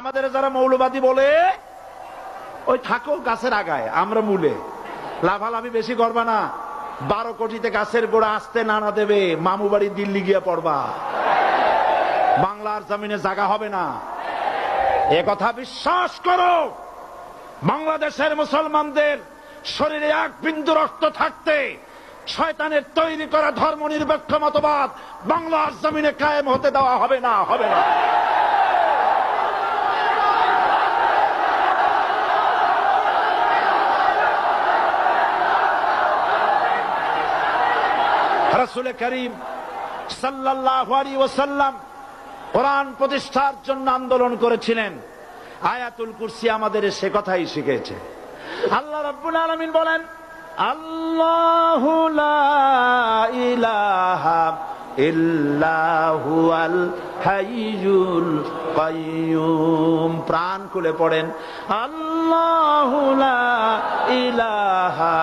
আমাদের যারা মৌলবাদী বলে ওই থাকো গাছের আগায়, আমরা মূলে, লাভালাভি বেশি করবা না, 12 কোটিতে গাছের গোড়া আসতে নানা দেবে, মামু বাড়ি দিল্লি গিয়ে পড়বা, বাংলার জমিনে জায়গা হবে না। এ কথা বিশ্বাস করো। বাংলাদেশের মুসলমানদের শরীরে এক বিন্দু রক্ত থাকতে শয়তানের তৈরি করা ধর্মনিরপেক্ষ মতবাদ বাংলার জমিনে কায়েম হতে দেওয়া হবে না, হবে না। রাসূল করিম সাল্লাল্লাহু আলাইহি ওয়াসাল্লাম কোরআন প্রতিষ্ঠার জন্য আন্দোলন করেছিলেন। আয়াতুল কুরসি আমাদের সে কথাই শিখিয়েছে। আল্লাহ রাব্বুল আলামিন বলেন, আল্লাহু লা ইলাহা ইল্লা হুয়াল হাইয়ুল কাইয়্যুম। প্রাণ খুলে পড়েন, আল্লাহু লা ইলাহা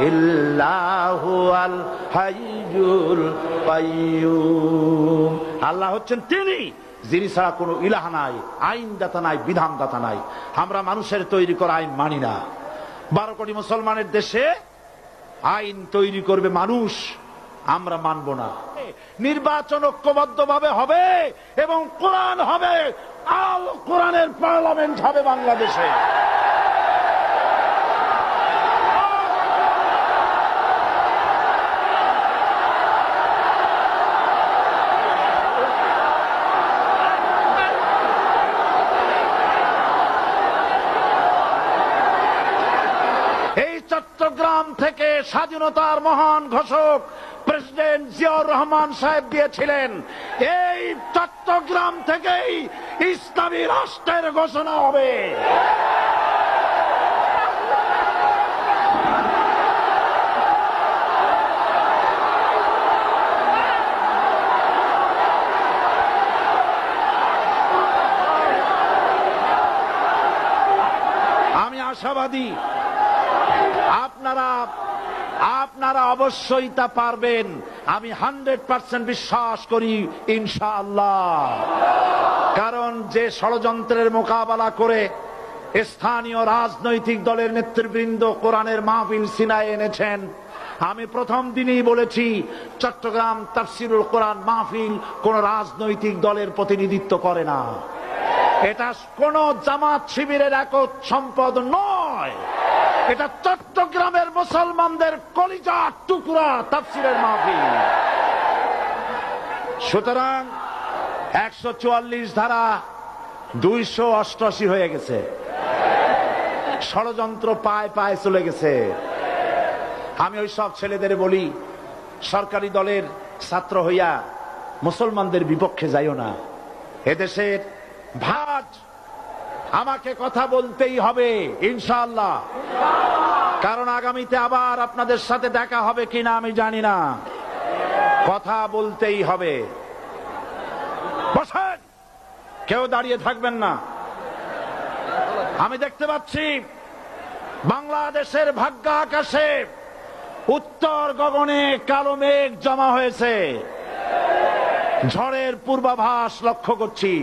ইল্লা হুয়াল হাইয়ুল কাইয়্যুম। আল্লাহ হচ্ছেন তিনি, যিনি ছাড়া কোনো ইলাহ নাই, আইনদাতা নাই, বিধানদাতা নাই। আমরা মানুষের তৈরি করা আইন মানি না। 12 কোটি মুসলমানের দেশে আইন তৈরি করবে মানুষ, আমরা মানব না। নির্বাচন ঐক্যবদ্ধভাবে হবে এবং কোরআন হবে, আল কোরআনের পার্লামেন্ট হবে বাংলাদেশে। চট্টগ্রাম থেকে স্বাধীনতার মহান ঘোষক প্রেসিডেন্ট জিয়াউর রহমান সাহেব দিয়েছিলেন। এই চট্টগ্রাম থেকেই ইসলামী রাষ্ট্রের ঘোষণা হবে। আমি আশাবাদী আপনারা অবশ্যই তা পারবেন। আমি 100% বিশ্বাস করি ইনশাআল্লাহ। কারণ যে ষড়যন্ত্রের মোকাবেলা করে স্থানীয় রাজনৈতিক দলের নেতৃবৃন্দ কোরআনের মাহফিল সিনায় এনেছেন, আমি প্রথম দিনেই বলেছি চট্টগ্রাম তাফসিরুল কোরআন মাহফিল কোন রাজনৈতিক দলের প্রতিনিধিত্ব করে না। এটা কোন জামাত শিবিরের একক সম্পদ নয়, এটা চট্টগ্রামের মুসলমানদের কলিজার টুকরা তাফসীরের মাহফিল। সুতরাং 144 ধারা 288 হয়ে গেছে, ষড়যন্ত্র পায় পায় চলে গেছে। আমি ওই সব ছেলেদের বলি, সরকারি দলের ছাত্র হইয়া মুসলমানদের বিপক্ষে যাইও না। এদেশের ভাজ, আমাকে কথা বলতেই হবে ইনশাআল্লাহ। কারণ আগামীতে আবার আপনাদের সাথে দেখা হবে কিনা আমি জানি না, কথা বলতেই হবে। বসেন, কেউ দাঁড়িয়ে থাকবেন না। আমি দেখতে পাচ্ছি বাংলাদেশের ভাগ্য আকাশে উত্তর গগনে কালো মেঘ জমা হয়েছে, ঝড়ের পূর্বাভাস লক্ষ্য করছি।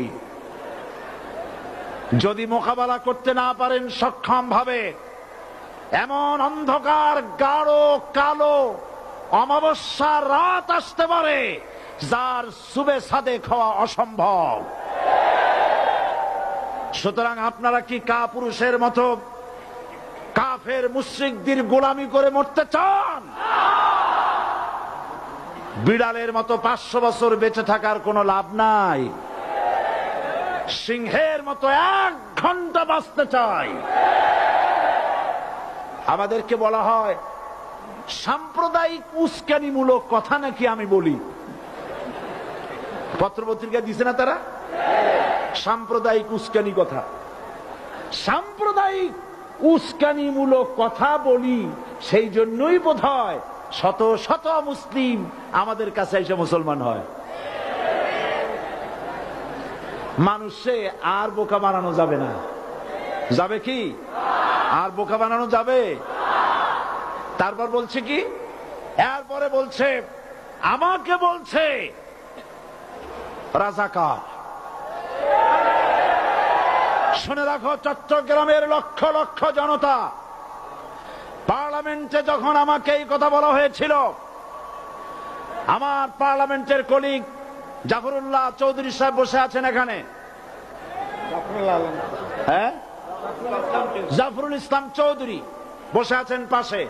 যদি মোকাবেলা করতে না পারেন সক্ষম ভাবে, এমন অন্ধকার গাঢ় কালো অমাবস্যার রাত আসতে পারে যার সুবে সাদেক হওয়া অসম্ভব। সুতরাং আপনারা কি কাপুরুষের মতো কাফের মুশরিকদের গোলামি করে মরতে চান? বিড়ালের মতো 500 বছর বেঁচে থাকার কোনো লাভ নাই। সিংহের মতো 1 ঘন্টা বাঁচতে চাই। আমাদেরকে বলা হয় সাম্প্রদায়িক উস্কানিমূলক কথা নাকি আমি বলি। পত্রপত্রিকা দিছে না তারা, সাম্প্রদায়িক উস্কানি কথা। সাম্প্রদায়িক উস্কানিমূলক কথা বলি, সেই জন্যই বোধহয় শত শত মুসলিম আমাদের কাছে এসে মুসলমান হয়। মানুষে আর বোকা বানানো যাবে না। যাবে কি? আর বোকা বানানো যাবে? তারপর বলছে কি, এরপরে বলছে আমাকে বলছে রাজাকার। শুনে রাখো চট্টগ্রামের লক্ষ লক্ষ জনতা, পার্লামেন্টে যখন আমাকে এই কথা বলা হয়েছিল, আমার পার্লামেন্টের কলিগ জাফরুল্লাহ চৌধুরী সাহেব বসে আছেন এখানে, হ্যাঁ, জাফরুল ইসলাম চৌধুরী বসে আছেন পাশে।